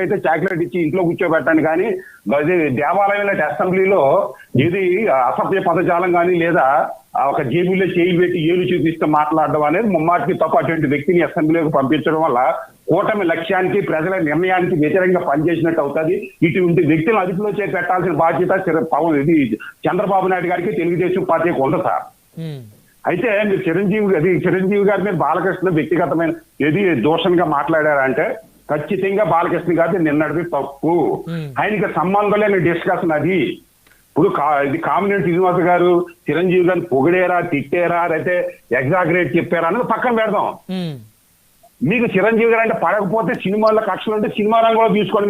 అయితే చాక్లెట్ ఇచ్చి ఇంట్లో కూర్చోబెట్టాను కానీ దేవాలయంలో అసెంబ్లీలో ఇది అసభ్య పదజాలం కానీ లేదా ఒక జేబులో చేయి పెట్టి ఏలు చూపిస్తే మాట్లాడడం అనేది ముమ్మాటికి తప్ప. అటువంటి వ్యక్తిని అసెంబ్లీలోకి పంపించడం వల్ల కూటమి లక్ష్యానికి ప్రజల నిర్ణయానికి వ్యతిరేకంగా పనిచేసినట్టు అవుతుంది. ఇటువంటి వ్యక్తులను అదుపులో పెట్టాల్సిన బాధ్యత పవన్ ఇది చంద్రబాబు నాయుడు గారికి తెలుగుదేశం పార్టీకి ఉంది సార్. అయితే మీరు చిరంజీవి గారి మీద బాలకృష్ణ వ్యక్తిగతమైన ఏది దూషణగా మాట్లాడారంటే ఖచ్చితంగా బాలకృష్ణ గారి నిన్నటిది తప్పు. ఆయనకి సంబంధం లేని డిస్కషన్ అది. ఇప్పుడు ఇది కామినేని శ్రీనివాస్ గారు చిరంజీవి గారిని పొగిడేరా తిట్టేరా అయితే ఎగ్జాగరేట్ చెప్పారా అనేది పక్కన పెడదాం. మీకు చిరంజీవి గారు అంటే పడకపోతే సినిమాల్లో కక్షలు ఉంటే సినిమా రంగంలో తీసుకోండి.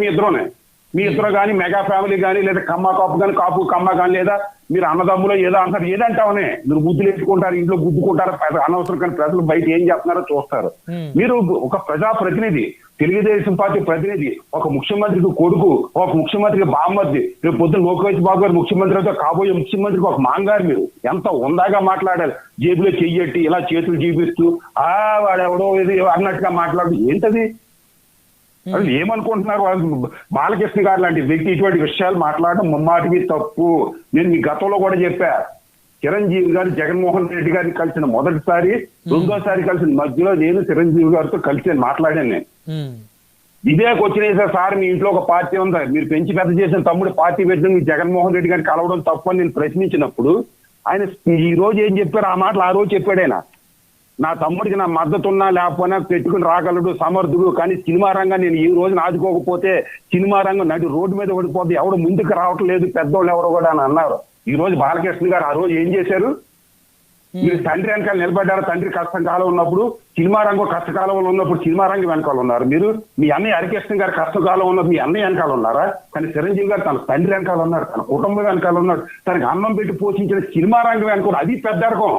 మీ ఇద్దరు కానీ మెగా ఫ్యామిలీ కానీ లేదా కమ్మ కాపు కానీ కాపు కమ్మ కానీ లేదా మీరు అన్నదమ్ములో ఏదో అంటారు ఏదంటావనే మీరు బుద్ధులు ఎత్తుకుంటారు ఇంట్లో గుద్దుకుంటారు అనవసరం. కానీ ప్రజలు బయట ఏం చేస్తున్నారో చూస్తారు. మీరు ఒక ప్రజా ప్రతినిధి తెలుగుదేశం పార్టీ ప్రతినిధి ఒక ముఖ్యమంత్రికి కొడుకు ఒక ముఖ్యమంత్రికి బామ్మర్ది రేపు పొద్దున లోకేష్ బాబు గారు ముఖ్యమంత్రితో కాబోయే ముఖ్యమంత్రికి ఒక మాంగారు. మీరు ఎంత ఉందాగా మాట్లాడాలి. జేబులో చెయ్యట్టి ఇలా చేతులు చూపిస్తూ వాడెవడో ఇది అన్నట్టుగా మాట్లాడు ఏంటది? అసలు ఏమనుకుంటున్నారు? బాలకృష్ణ గారు లాంటి వ్యక్తి ఇటువంటి విషయాలు మాట్లాడడం ముమ్మాటికి తప్పు. నేను మీ గతంలో కూడా చెప్పా. చిరంజీవి గారు జగన్మోహన్ రెడ్డి గారిని కలిసిన మొదటిసారి రెండోసారి కలిసిన మధ్యలో నేను చిరంజీవి గారితో కలిసి మాట్లాడాను. నేను ఇదే క్వశ్చన్ సార్ మీ ఇంట్లో ఒక పార్టీ ఉందా మీరు పెంచి పెద్ద చేసిన తమ్ముడు పార్టీ పెట్టిన మీ జగన్మోహన్ రెడ్డి గారిని కలవడం తప్పు అని నేను ప్రశ్నించినప్పుడు ఆయన ఈ రోజు ఏం చెప్పారు? ఆ మాటలు ఆ రోజు చెప్పాడు ఆయన. నా తమ్ముడికి నా మద్దతు ఉన్నా లేకపోయినా పెట్టుకుని రాగలడు సమర్థుడు. కానీ సినిమా రంగం నేను ఈ రోజున ఆదుకోకపోతే సినిమా రంగం నడి రోడ్డు మీద ఓడిపోతే ఎవడు ముందుకు రావట్లేదు పెద్దోళ్ళు ఎవరు కూడా అని అన్నారు. ఈ రోజు బాలకృష్ణ గారు ఆ రోజు ఏం చేశారు? మీరు తండ్రి వెనకాల నిలబడ్డారు. తండ్రి కష్టకాలం ఉన్నప్పుడు సినిమా రంగం కష్టకాలంలో ఉన్నప్పుడు సినిమా రంగం వెనకాల ఉన్నారు. మీరు మీ అన్నయ్య హరికృష్ణ గారు కష్టకాలం ఉన్నప్పుడు మీ అన్నయ్య వెనకాల ఉన్నారా? కానీ చిరంజీవి గారు తన తండ్రి వెనకాల ఉన్నారు, తన కుటుంబం వెనకాల ఉన్నాడు. తనకి అన్నం పెట్టి పోషించిన సినిమా రంగం వెనకాల అది పెద్ద రకం.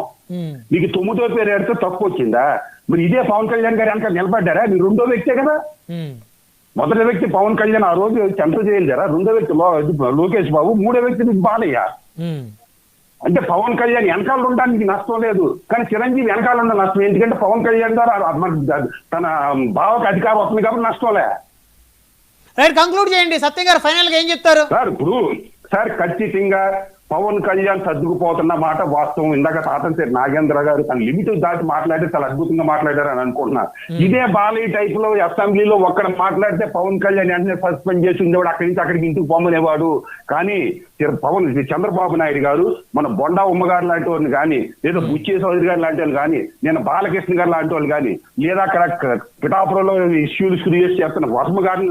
మీకు 9వ పేరు ఎడితే తప్పు వచ్చిందా? మీరు ఇదే పవన్ కళ్యాణ్ గారు వెనకాల నిలబడ్డారా? మీరు రెండో వ్యక్తే కదా. మొదటి వ్యక్తి పవన్ కళ్యాణ్ ఆ రోజు చంద్ర జయలలిత, రెండో వ్యక్తి లోకేష్ బాబు, మూడో వ్యక్తి మీకు బాలయ్య. అంటే పవన్ కళ్యాణ్ వెనకాల ఉండడానికి నష్టం లేదు, కానీ చిరంజీవి వెనకాల ఉండే నష్టం. ఎందుకంటే పవన్ కళ్యాణ్ ద్వారా తన భావకు అధికారం వస్తుంది కాబట్టి నష్టం లే. రైట్, కంక్లూడ్ చేయండి. సత్యం గారు ఫైనల్ గా ఏం చెప్తారు? సార్ ఇప్పుడు ఖచ్చితంగా పవన్ కళ్యాణ్ సర్దుకుపోతున్న మాట వాస్తవం. ఇందాక తాతంశేరి నాగేంద్ర గారు తన లిమిట్ దాటి మాట్లాడితే చాలా అద్భుతంగా మాట్లాడారు అని అనుకుంటున్నారు. ఇదే బాలయ్య టైప్ లో అసెంబ్లీలో ఒక్కడ మాట్లాడితే పవన్ కళ్యాణ్ వెంటనే సస్పెండ్ చేసి ఉండేవాడు, అక్కడి నుంచి అక్కడికి ఇంటికి పొమ్మనేవాడు. కానీ చంద్రబాబు నాయుడు గారు మన బొండా ఉమ్మగారు లాంటి వాళ్ళు కానీ లేదా బుచ్చే చౌదరి గారు లాంటి వాళ్ళు కానీ నేను బాలకృష్ణ గారు లాంటి వాళ్ళు కానీ లేదా అక్కడ పిఠాపురంలో ఇష్యూలు క్రియేట్ చేస్తున్న వర్మ గారిని